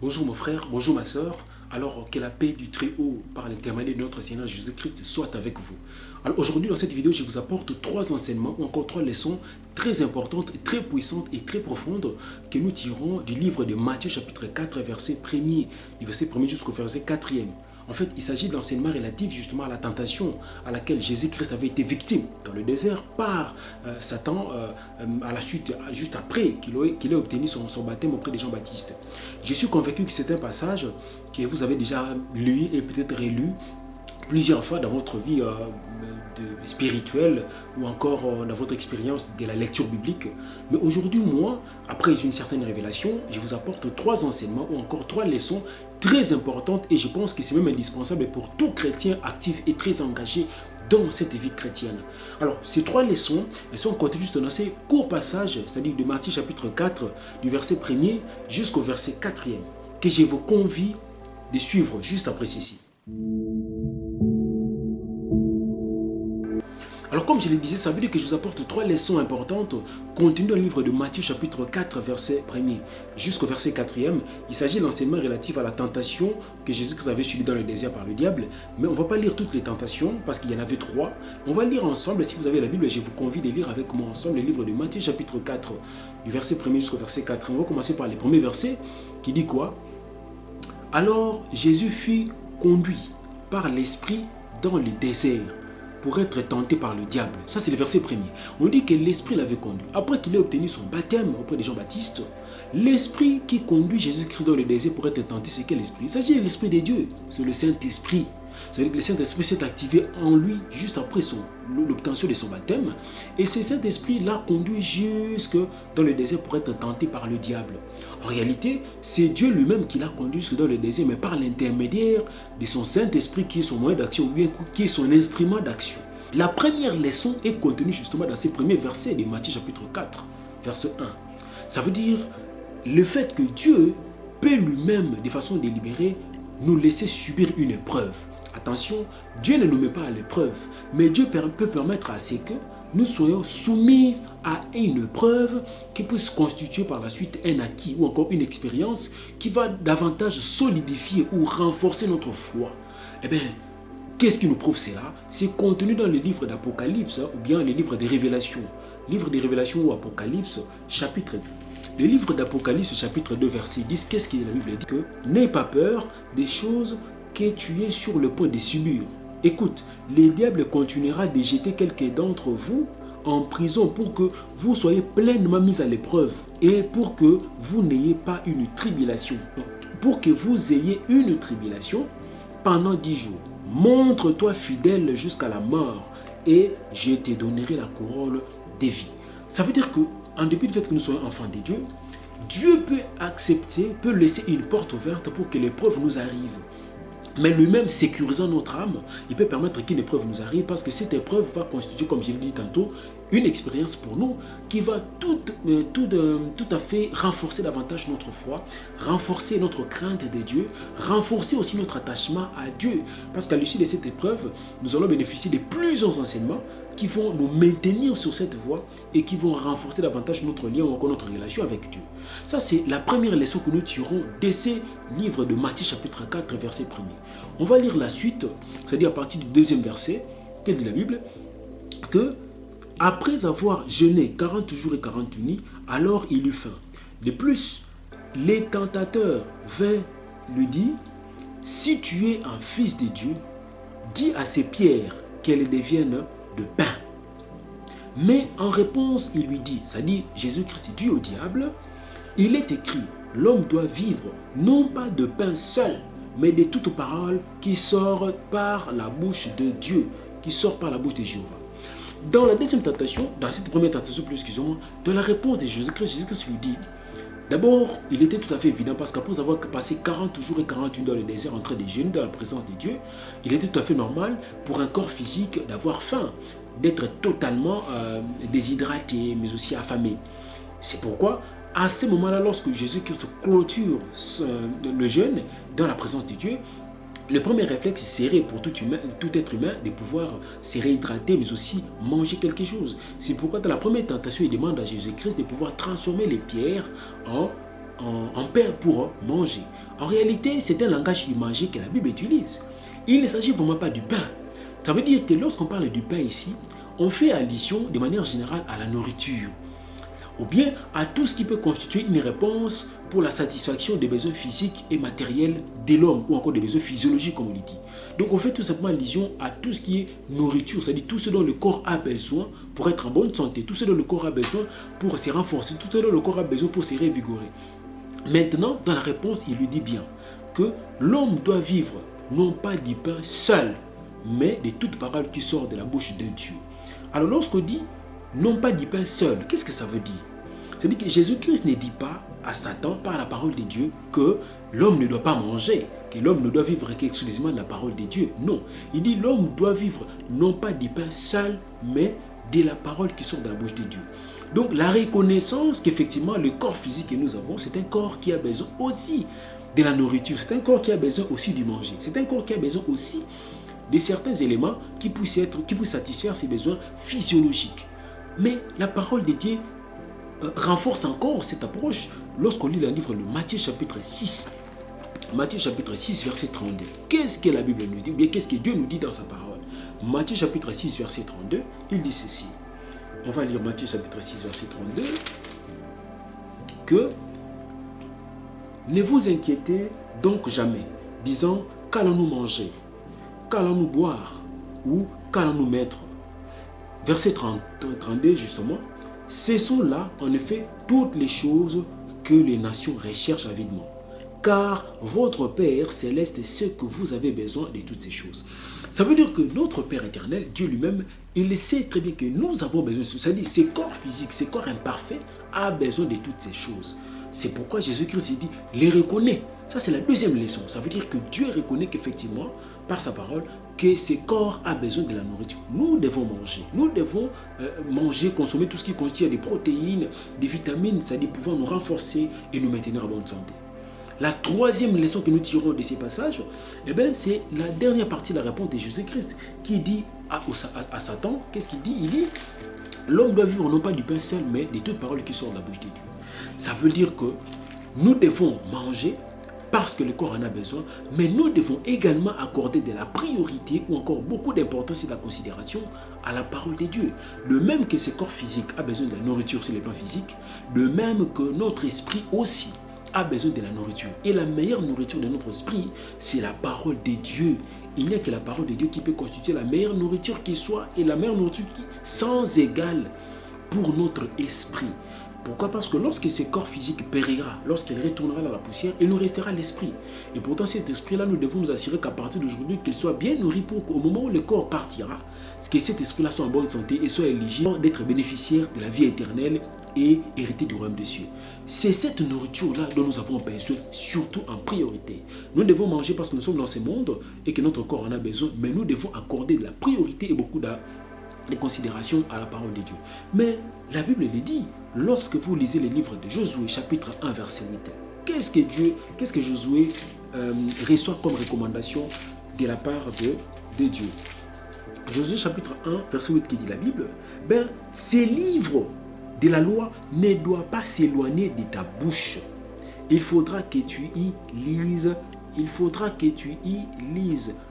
Bonjour mon frère, bonjour ma soeur. Alors que la paix du Très-Haut par l'intermédiaire de notre Seigneur Jésus-Christ soit avec vous. Alors aujourd'hui dans cette vidéo, je vous apporte trois enseignements ou encore trois leçons très importantes, très puissantes et très profondes que nous tirons du livre de Matthieu chapitre 4 verset 1er, du verset 1er jusqu'au verset 4e. En fait, il s'agit d'enseignements relatifs justement à la tentation à laquelle Jésus-Christ avait été victime dans le désert par Satan à la suite, juste après qu'il ait obtenu son baptême auprès de Jean-Baptiste. Je suis convaincu que c'est un passage que vous avez déjà lu et peut-être relu plusieurs fois dans votre vie spirituelle ou encore dans votre expérience de la lecture biblique. Mais aujourd'hui, moi, après une certaine révélation, je vous apporte trois enseignements ou encore trois leçons très importantes et je pense que c'est même indispensable pour tout chrétien actif et très engagé dans cette vie chrétienne. Alors, ces trois leçons, elles sont contenues juste dans ces courts passages, c'est-à-dire de Matthieu chapitre 4, du verset 1er jusqu'au verset 4e, que je vous convie de suivre juste après ceci. Alors comme je le disais, ça veut dire que je vous apporte trois leçons importantes contenues dans le livre de Matthieu chapitre 4 verset 1er jusqu'au verset 4e. Il s'agit de l'enseignement relatif à la tentation que Jésus avait subie dans le désert par le diable. Mais on ne va pas lire toutes les tentations parce qu'il y en avait trois. On va lire ensemble, si vous avez la Bible, je vous convie de lire avec moi ensemble le livre de Matthieu chapitre 4 du verset 1er jusqu'au verset 4. On va commencer par les premiers versets qui dit quoi? Alors Jésus fut conduit par l'Esprit dans le désert pour être tenté par le diable. Ça, c'est le verset premier. On dit que l'Esprit l'avait conduit. Après qu'il ait obtenu son baptême auprès de Jean-Baptiste, l'Esprit qui conduit Jésus-Christ dans le désert pour être tenté, c'est quel esprit? Il s'agit de l'Esprit de Dieu. C'est le Saint-Esprit. C'est-à-dire que le Saint-Esprit s'est activé en lui juste après l'obtention de son baptême. Et ce Saint-Esprit l'a conduit jusque dans le désert pour être tenté par le diable. En réalité, c'est Dieu lui-même qui l'a conduit jusque dans le désert, mais par l'intermédiaire de son Saint-Esprit qui est son moyen d'action, ou bien qui est son instrument d'action. La première leçon est contenue justement dans ces premiers versets de Matthieu chapitre 4, verset 1. Ça veut dire le fait que Dieu peut lui-même, de façon délibérée, nous laisser subir une épreuve. Attention, Dieu ne nous met pas à l'épreuve, mais Dieu peut permettre à ce que nous soyons soumis à une épreuve qui puisse constituer par la suite un acquis ou encore une expérience qui va davantage solidifier ou renforcer notre foi. Eh bien, qu'est-ce qui nous prouve cela? C'est contenu dans le livre d'Apocalypse ou bien le livre des Révélations. Livre des Révélations ou Apocalypse, chapitre 2. Le livre d'Apocalypse, chapitre 2, verset 10, qu'est-ce que la Bible dit? Que n'aie pas peur des choses que tu es sur le point de subir. Écoute, le diable continuera de jeter quelques d'entre vous en prison pour que vous soyez pleinement mis à l'épreuve et pour que vous n'ayez pas une tribulation. Pour que vous ayez une tribulation pendant 10 jours. Montre-toi fidèle jusqu'à la mort et je te donnerai la couronne de vie. Ça veut dire que, en dépit du fait que nous soyons enfants de Dieu, Dieu peut accepter, peut laisser une porte ouverte pour que l'épreuve nous arrive. Mais lui-même, sécurisant notre âme, il peut permettre qu'une épreuve nous arrive parce que cette épreuve va constituer, comme je l'ai dit tantôt, une expérience pour nous qui va tout à fait renforcer davantage notre foi, renforcer notre crainte de Dieu, renforcer aussi notre attachement à Dieu. Parce qu'à l'issue de cette épreuve, nous allons bénéficier de plusieurs enseignements qui vont nous maintenir sur cette voie et qui vont renforcer davantage notre lien ou encore notre relation avec Dieu. Ça, c'est la première leçon que nous tirons de ces livres de Matthieu chapitre 4, verset 1er. On va lire la suite, c'est-à-dire à partir du deuxième verset, quelle dit la Bible, que après avoir jeûné 40 jours et 40 nuits, alors il eut faim. De plus, les tentateurs vinrent lui dire, si tu es un fils de Dieu, dis à ces pierres qu'elles deviennent de pain. Mais en réponse, il lui dit, c'est-à-dire Jésus-Christ dit au diable, il est écrit, l'homme doit vivre non pas de pain seul, mais de toute parole qui sort par la bouche de Dieu, qui sort par la bouche de Jéhovah. Dans la deuxième tentation, dans cette première tentation, excusez-moi, dans la réponse de Jésus-Christ, Jésus-Christ lui dit, d'abord, il était tout à fait évident parce qu'après avoir passé 40 jours et 40 nuits dans le désert en train de jeûner dans la présence de Dieu, il était tout à fait normal pour un corps physique d'avoir faim, d'être totalement déshydraté, mais aussi affamé. C'est pourquoi, à ce moment-là, lorsque Jésus-Christ clôture le jeûne dans la présence de Dieu, le premier réflexe serait pour tout être humain de pouvoir se réhydrater, mais aussi manger quelque chose. C'est pourquoi dans la première tentation, il demande à Jésus-Christ de pouvoir transformer les pierres en en paire pour manger. En réalité, c'est un langage imagé que la Bible utilise. Il ne s'agit vraiment pas du pain. Ça veut dire que lorsqu'on parle du pain ici, on fait allusion de manière générale à la nourriture, ou bien à tout ce qui peut constituer une réponse pour la satisfaction des besoins physiques et matériels de l'homme, ou encore des besoins physiologiques comme on le dit. Donc on fait tout simplement allusion à tout ce qui est nourriture, c'est-à-dire tout ce dont le corps a besoin pour être en bonne santé, tout ce dont le corps a besoin pour se renforcer, tout ce dont le corps a besoin pour se revigorer. Maintenant, dans la réponse, il lui dit bien que l'homme doit vivre non pas du pain seul, mais de toute parole qui sort de la bouche de Dieu. Alors lorsqu'on dit non pas du pain seul, qu'est-ce que ça veut dire? C'est-à-dire que Jésus-Christ ne dit pas à Satan par la parole de Dieu que l'homme ne doit pas manger, que l'homme ne doit vivre qu'exclusivement de la parole de Dieu. Non, il dit l'homme doit vivre non pas du pain seul, mais de la parole qui sort de la bouche de Dieu. Donc la reconnaissance qu'effectivement le corps physique que nous avons, c'est un corps qui a besoin aussi de la nourriture, c'est un corps qui a besoin aussi du manger, c'est un corps qui a besoin aussi de certains éléments qui puissent satisfaire ses besoins physiologiques. Mais la parole de Dieu renforce encore cette approche lorsqu'on lit le livre de Matthieu chapitre 6. Matthieu chapitre 6 verset 32. Qu'est-ce que la Bible nous dit? Ou bien qu'est-ce que Dieu nous dit dans sa parole? Matthieu chapitre 6 verset 32, il dit ceci. On va lire Matthieu chapitre 6 verset 32. Que ne vous inquiétez donc jamais, disant qu'allons-nous manger, qu'allons-nous boire ou qu'allons-nous mettre. Verset 32 justement. Ce sont là en effet toutes les choses que les nations recherchent avidement. Car votre Père céleste sait que vous avez besoin de toutes ces choses. Ça veut dire que notre Père éternel, Dieu lui-même, il sait très bien que nous avons besoin de ça. C'est-à-dire ce corps physique, ce corps imparfait a besoin de toutes ces choses. C'est pourquoi Jésus-Christ dit, les reconnaît. Ça c'est la deuxième leçon. Ça veut dire que Dieu reconnaît qu'effectivement, par sa parole, que ce corps a besoin de la nourriture. Nous devons manger. Nous devons manger, consommer tout ce qui contient des protéines, des vitamines, c'est-à-dire pouvoir nous renforcer et nous maintenir en bonne santé. La troisième leçon que nous tirons de ces passages, c'est la dernière partie de la réponse de Jésus-Christ qui dit à Satan, qu'est-ce qu'il dit? Il dit, l'homme doit vivre non pas du pain seul, mais de toutes paroles qui sortent de la bouche de Dieu. Ça veut dire que nous devons manger parce que le corps en a besoin, mais nous devons également accorder de la priorité ou encore beaucoup d'importance et de la considération à la parole de Dieu. De même que ce corps physique a besoin de la nourriture sur le plan physique, de même que notre esprit aussi a besoin de la nourriture. Et la meilleure nourriture de notre esprit, c'est la parole de Dieu. Il n'y a que la parole de Dieu qui peut constituer la meilleure nourriture qui soit et la meilleure nourriture qui sans égal pour notre esprit. Pourquoi? Parce que lorsque ce corps physique périra, lorsqu'il retournera dans la poussière, il nous restera l'esprit. Et pourtant cet esprit-là, nous devons nous assurer qu'à partir d'aujourd'hui, qu'il soit bien nourri pour qu'au moment où le corps partira, que cet esprit-là soit en bonne santé et soit éligible d'être bénéficiaire de la vie éternelle et hériter du royaume des cieux. C'est cette nourriture-là dont nous avons besoin, surtout en priorité. Nous devons manger parce que nous sommes dans ce monde et que notre corps en a besoin, mais nous devons accorder de la priorité et beaucoup de considération à la parole de Dieu. Mais la Bible le dit, lorsque vous lisez le livre de Josué, chapitre 1, verset 8, qu'est-ce que Josué reçoit comme recommandation de la part de Dieu? Josué, chapitre 1, verset 8, qui dit la Bible, ces livres de la loi ne doivent pas s'éloigner de ta bouche. Il faudra que tu y lises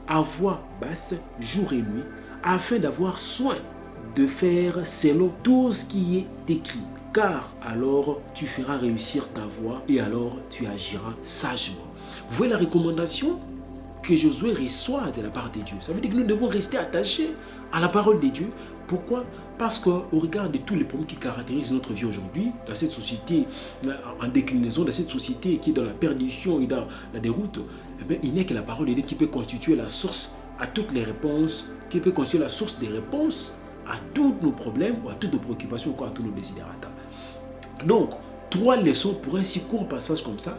à voix basse, jour et nuit, afin d'avoir soin de faire selon tout ce qui est écrit. Car alors tu feras réussir ta voie et alors tu agiras sagement. Vous voyez la recommandation que Josué reçoit de la part de Dieu. Ça veut dire que nous devons rester attachés à la parole de Dieu. Pourquoi? Parce qu'au regard de tous les problèmes qui caractérisent notre vie aujourd'hui, dans cette société en déclinaison, dans cette société qui est dans la perdition et dans la déroute, il n'est que la parole de Dieu qui peut constituer la source à toutes les réponses, qui peut constituer la source des réponses à tous nos problèmes ou à toutes nos préoccupations ou à tous nos désidérata. Donc, 3 leçons pour un si court passage comme ça,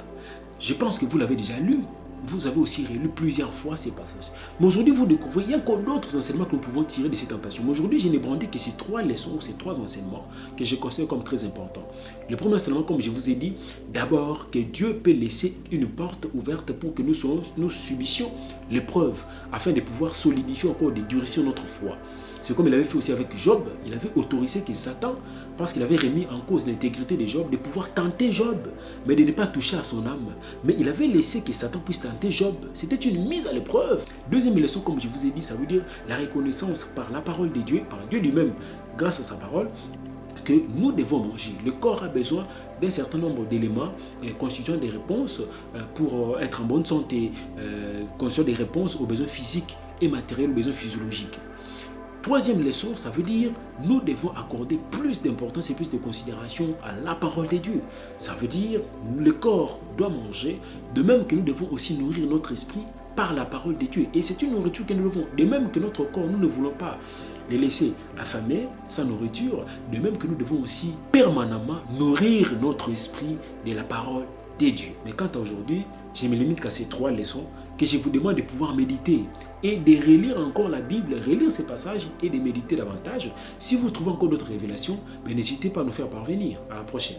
je pense que vous l'avez déjà lu. Vous avez aussi relu plusieurs fois ces passages. Mais aujourd'hui, vous découvrez, il y a encore d'autres enseignements que nous pouvons tirer de ces tentations. Mais aujourd'hui, je n'ai brandi que ces 3 leçons, ces 3 enseignements que je considère comme très importants. Le premier enseignement, comme je vous ai dit, d'abord que Dieu peut laisser une porte ouverte pour que nous subissions l'épreuve, afin de pouvoir solidifier encore, de durcir notre foi. C'est comme il avait fait aussi avec Job. Il avait autorisé que Satan parce qu'il avait remis en cause l'intégrité de Job, de pouvoir tenter Job, mais de ne pas toucher à son âme. Mais il avait laissé que Satan puisse tenter Job. C'était une mise à l'épreuve. Deuxième leçon, comme je vous ai dit, ça veut dire la reconnaissance par la parole de Dieu, par Dieu lui-même, grâce à sa parole, que nous devons manger. Le corps a besoin d'un certain nombre d'éléments constituant des réponses pour être en bonne santé, constituant des réponses aux besoins physiques et matériels, aux besoins physiologiques. Troisième leçon, ça veut dire nous devons accorder plus d'importance et plus de considération à la parole de Dieu. Ça veut dire le corps doit manger, de même que nous devons aussi nourrir notre esprit par la parole de Dieu. Et c'est une nourriture que nous devons, de même que notre corps, nous ne voulons pas les laisser affamés, sans nourriture, de même que nous devons aussi permanemment nourrir notre esprit de la parole de Dieu. Mais quant à aujourd'hui, je me limite qu'à ces 3 leçons que je vous demande de pouvoir méditer et de relire encore la Bible, relire ces passages et de méditer davantage. Si vous trouvez encore d'autres révélations, n'hésitez pas à nous faire parvenir. À la prochaine.